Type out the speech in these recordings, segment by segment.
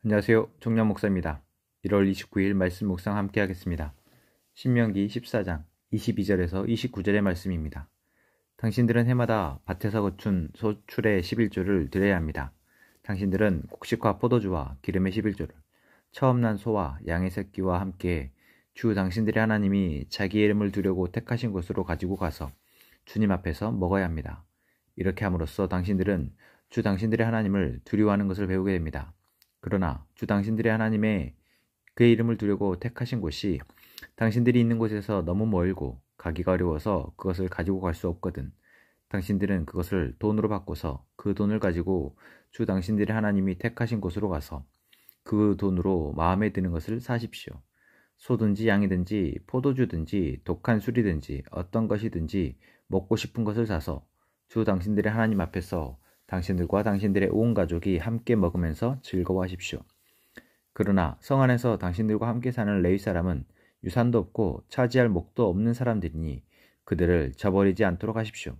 안녕하세요. 정량 목사입니다. 1월 29일 말씀 묵상 함께 하겠습니다. 신명기 14장 22절에서 29절의 말씀입니다. 당신들은 해마다 밭에서 거춘 소출의 11조를 드려야 합니다. 당신들은 곡식과 포도주와 기름의 11조를 처음 난 소와 양의 새끼와 함께 주 당신들의 하나님이 자기 이름을 두려고 택하신 곳으로 가지고 가서 주님 앞에서 먹어야 합니다. 이렇게 함으로써 당신들은 주 당신들의 하나님을 두려워하는 것을 배우게 됩니다. 그러나 주 당신들의 하나님의 그의 이름을 두려고 택하신 곳이 당신들이 있는 곳에서 너무 멀고 가기가 어려워서 그것을 가지고 갈 수 없거든. 당신들은 그것을 돈으로 바꿔서 그 돈을 가지고 주 당신들의 하나님이 택하신 곳으로 가서 그 돈으로 마음에 드는 것을 사십시오. 소든지 양이든지 포도주든지 독한 술이든지 어떤 것이든지 먹고 싶은 것을 사서 주 당신들의 하나님 앞에서 당신들과 당신들의 온 가족이 함께 먹으면서 즐거워하십시오. 그러나 성 안에서 당신들과 함께 사는 레위 사람은 유산도 없고 차지할 목도 없는 사람들이니 그들을 저버리지 않도록 하십시오.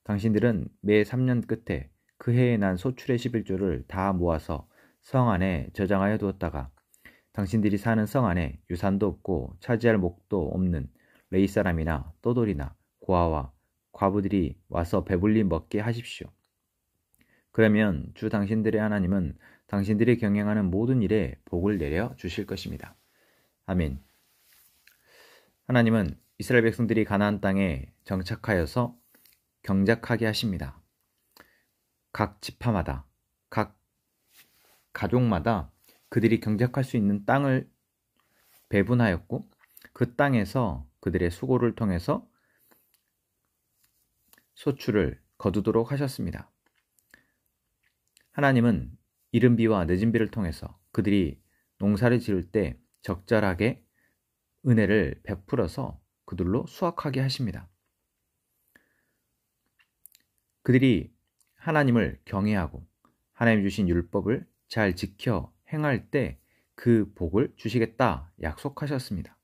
당신들은 매 3년 끝에 그 해에 난 소출의 11조를 다 모아서 성 안에 저장하여 두었다가 당신들이 사는 성 안에 유산도 없고 차지할 목도 없는 레위 사람이나 떠돌이나 고아와 과부들이 와서 배불리 먹게 하십시오. 그러면 주 당신들의 하나님은 당신들이 경영하는 모든 일에 복을 내려 주실 것입니다. 아멘. 하나님은 이스라엘 백성들이 가나안 땅에 정착하여서 경작하게 하십니다. 각 지파마다, 각 가족마다 그들이 경작할 수 있는 땅을 배분하였고 그 땅에서 그들의 수고를 통해서 소출을 거두도록 하셨습니다. 하나님은 이른 비와 늦은 비를 통해서 그들이 농사를 지을 때 적절하게 은혜를 베풀어서 그들로 수확하게 하십니다. 그들이 하나님을 경외하고 하나님 주신 율법을 잘 지켜 행할 때 그 복을 주시겠다 약속하셨습니다.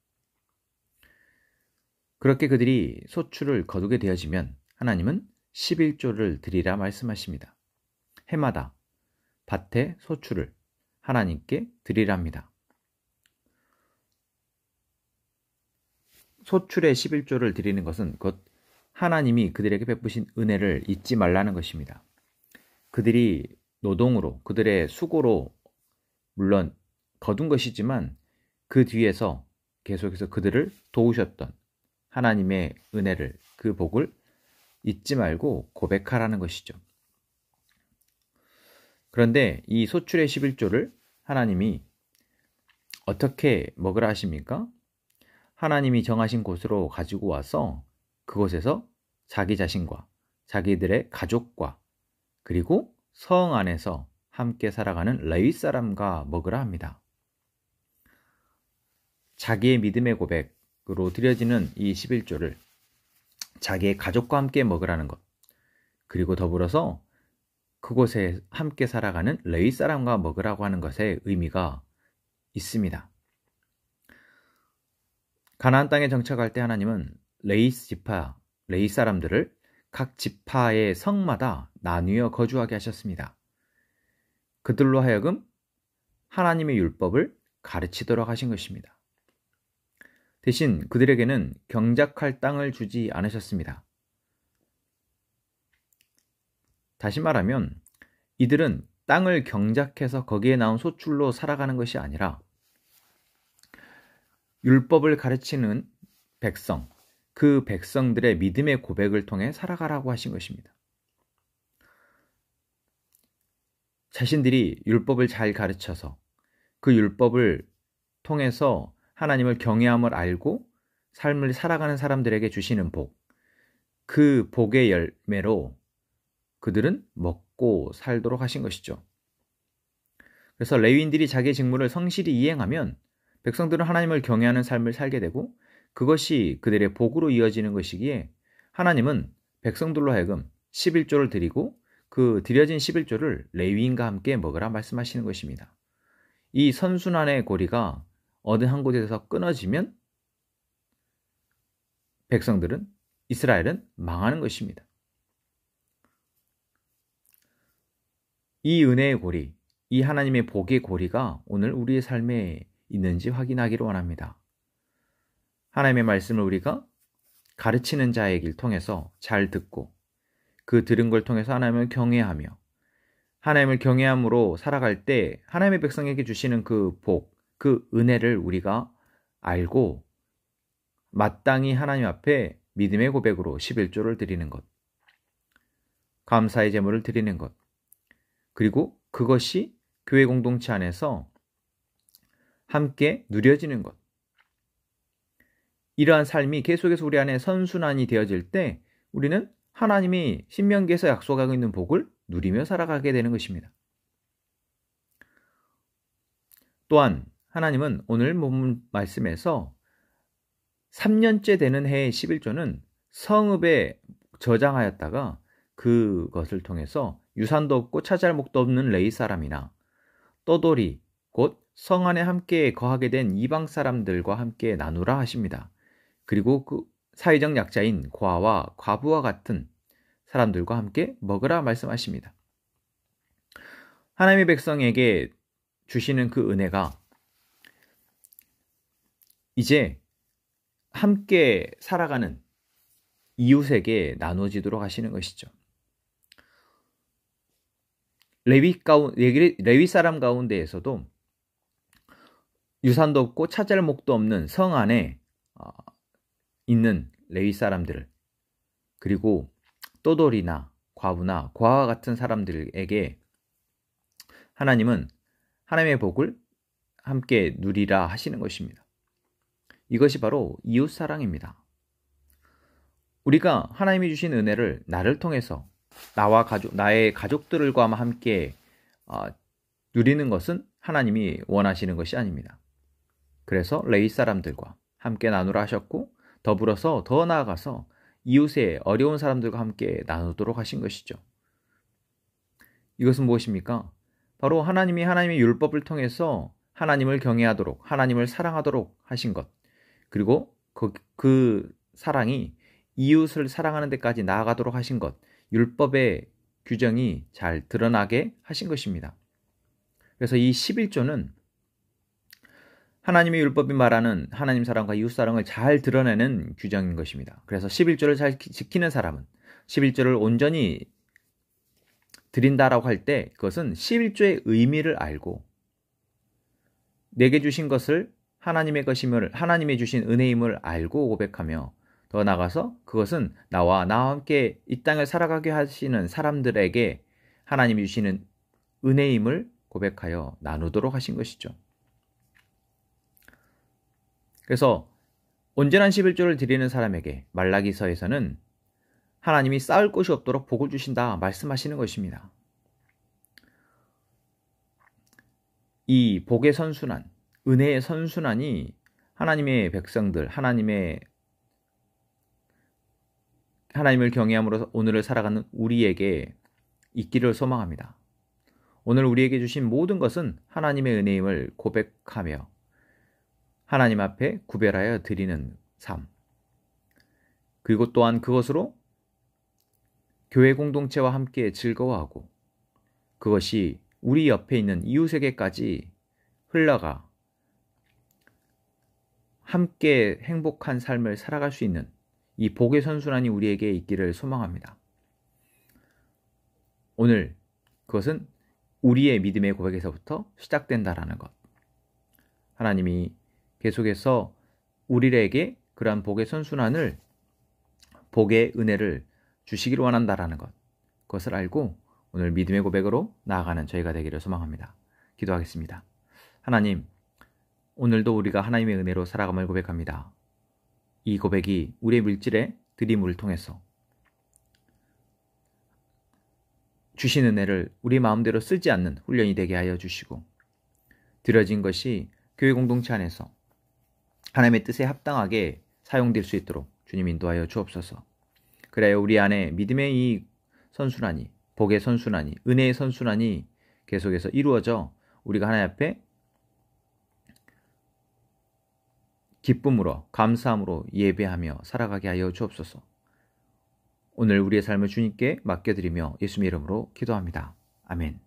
그렇게 그들이 소출을 거두게 되어지면 하나님은 11조를 드리라 말씀하십니다. 해마다 밭의 소출을 하나님께 드리랍니다. 소출의 11조를 드리는 것은 곧 하나님이 그들에게 베푸신 은혜를 잊지 말라는 것입니다. 그들이 노동으로, 그들의 수고로 물론 거둔 것이지만 그 뒤에서 계속해서 그들을 도우셨던 하나님의 은혜를, 그 복을 잊지 말고 고백하라는 것이죠. 그런데 이 소출의 11조를 하나님이 어떻게 먹으라 하십니까? 하나님이 정하신 곳으로 가지고 와서 그곳에서 자기 자신과 자기들의 가족과 그리고 성 안에서 함께 살아가는 레위 사람과 먹으라 합니다. 자기의 믿음의 고백으로 드려지는 이 11조를 자기의 가족과 함께 먹으라는 것, 그리고 더불어서 그곳에 함께 살아가는 레위 사람과 먹으라고 하는 것에 의미가 있습니다. 가나안 땅에 정착할 때 하나님은 레위 사람들을 각 지파의 성마다 나누어 거주하게 하셨습니다. 그들로 하여금 하나님의 율법을 가르치도록 하신 것입니다. 대신 그들에게는 경작할 땅을 주지 않으셨습니다. 다시 말하면 이들은 땅을 경작해서 거기에 나온 소출로 살아가는 것이 아니라 율법을 가르치는 백성, 그 백성들의 믿음의 고백을 통해 살아가라고 하신 것입니다. 자신들이 율법을 잘 가르쳐서 그 율법을 통해서 하나님을 경외함을 알고 삶을 살아가는 사람들에게 주시는 복, 그 복의 열매로 그들은 먹고 살도록 하신 것이죠. 그래서 레위인들이 자기의 직무를 성실히 이행하면 백성들은 하나님을 경외하는 삶을 살게 되고 그것이 그들의 복으로 이어지는 것이기에 하나님은 백성들로 하여금 11조를 드리고 그 드려진 11조를 레위인과 함께 먹으라 말씀하시는 것입니다. 이 선순환의 고리가 어느 한 곳에서 끊어지면 백성들은, 이스라엘은 망하는 것입니다. 이 은혜의 고리, 이 하나님의 복의 고리가 오늘 우리의 삶에 있는지 확인하기를 원합니다. 하나님의 말씀을 우리가 가르치는 자의 길 통해서 잘 듣고 그 들은 걸 통해서 하나님을 경외하며 하나님을 경외함으로 살아갈 때 하나님의 백성에게 주시는 그 복, 그 은혜를 우리가 알고 마땅히 하나님 앞에 믿음의 고백으로 11조를 드리는 것, 감사의 제물을 드리는 것, 그리고 그것이 교회 공동체 안에서 함께 누려지는 것, 이러한 삶이 계속해서 우리 안에 선순환이 되어질 때 우리는 하나님이 신명기에서 약속하고 있는 복을 누리며 살아가게 되는 것입니다. 또한 하나님은 오늘 본문 말씀에서 3년째 되는 해의 11조는 성읍에 저장하였다가 그것을 통해서 유산도 없고 차지할 목도 없는 레위 사람이나 떠돌이 곧 성 안에 함께 거하게 된 이방 사람들과 함께 나누라 하십니다. 그리고 그 사회적 약자인 고아와 과부와 같은 사람들과 함께 먹으라 말씀하십니다. 하나님의 백성에게 주시는 그 은혜가 이제 함께 살아가는 이웃에게 나눠지도록 하시는 것이죠. 레위 사람 가운데에서도 유산도 없고 차지할 목도 없는 성 안에 있는 레위 사람들을, 그리고 떠돌이나 과부나 고아와 같은 사람들에게 하나님은 하나님의 복을 함께 누리라 하시는 것입니다. 이것이 바로 이웃 사랑입니다. 우리가 하나님이 주신 은혜를 나를 통해서 나의 가족들과 함께 누리는 것은 하나님이 원하시는 것이 아닙니다. 그래서 레위 사람들과 함께 나누라 하셨고, 더불어서 더 나아가서 이웃의 어려운 사람들과 함께 나누도록 하신 것이죠. 이것은 무엇입니까? 바로 하나님이 하나님의 율법을 통해서 하나님을 경외하도록, 하나님을 사랑하도록 하신 것, 그리고 그 사랑이 이웃을 사랑하는 데까지 나아가도록 하신 것, 율법의 규정이 잘 드러나게 하신 것입니다. 그래서 이 11조는 하나님의 율법이 말하는 하나님 사랑과 이웃 사랑을 잘 드러내는 규정인 것입니다. 그래서 11조를 잘 지키는 사람은 11조를 온전히 드린다라고 할 때 그것은 11조의 의미를 알고 내게 주신 것을 하나님의 것임을, 하나님이 주신 은혜임을 알고 고백하며, 더 나아가서 그것은 나와 함께 이 땅을 살아가게 하시는 사람들에게 하나님이 주시는 은혜임을 고백하여 나누도록 하신 것이죠. 그래서 온전한 11조를 드리는 사람에게 말라기서에서는 하나님이 쌓을 곳이 없도록 복을 주신다 말씀하시는 것입니다. 이 복의 선순환, 은혜의 선순환이 하나님의 백성들, 하나님을 경외함으로 오늘을 살아가는 우리에게 있기를 소망합니다. 오늘 우리에게 주신 모든 것은 하나님의 은혜임을 고백하며 하나님 앞에 구별하여 드리는 삶, 그리고 또한 그것으로 교회 공동체와 함께 즐거워하고 그것이 우리 옆에 있는 이웃에게까지 흘러가 함께 행복한 삶을 살아갈 수 있는 이 복의 선순환이 우리에게 있기를 소망합니다. 오늘 그것은 우리의 믿음의 고백에서부터 시작된다라는 것, 하나님이 계속해서 우리에게 그러한 복의 선순환을, 복의 은혜를 주시기를 원한다라는 것, 그것을 알고 오늘 믿음의 고백으로 나아가는 저희가 되기를 소망합니다. 기도하겠습니다. 하나님, 오늘도 우리가 하나님의 은혜로 살아감을 고백합니다. 이 고백이 우리의 물질의 드림을 통해서 주신 은혜를 우리 마음대로 쓰지 않는 훈련이 되게 하여 주시고, 드려진 것이 교회 공동체 안에서 하나님의 뜻에 합당하게 사용될 수 있도록 주님 인도하여 주옵소서. 그래야 우리 안에 믿음의 이 선순환이, 복의 선순환이, 은혜의 선순환이 계속해서 이루어져 우리가 하나님 앞에 기쁨으로, 감사함으로 예배하며 살아가게 하여 주옵소서. 오늘 우리의 삶을 주님께 맡겨드리며 예수님의 이름으로 기도합니다. 아멘.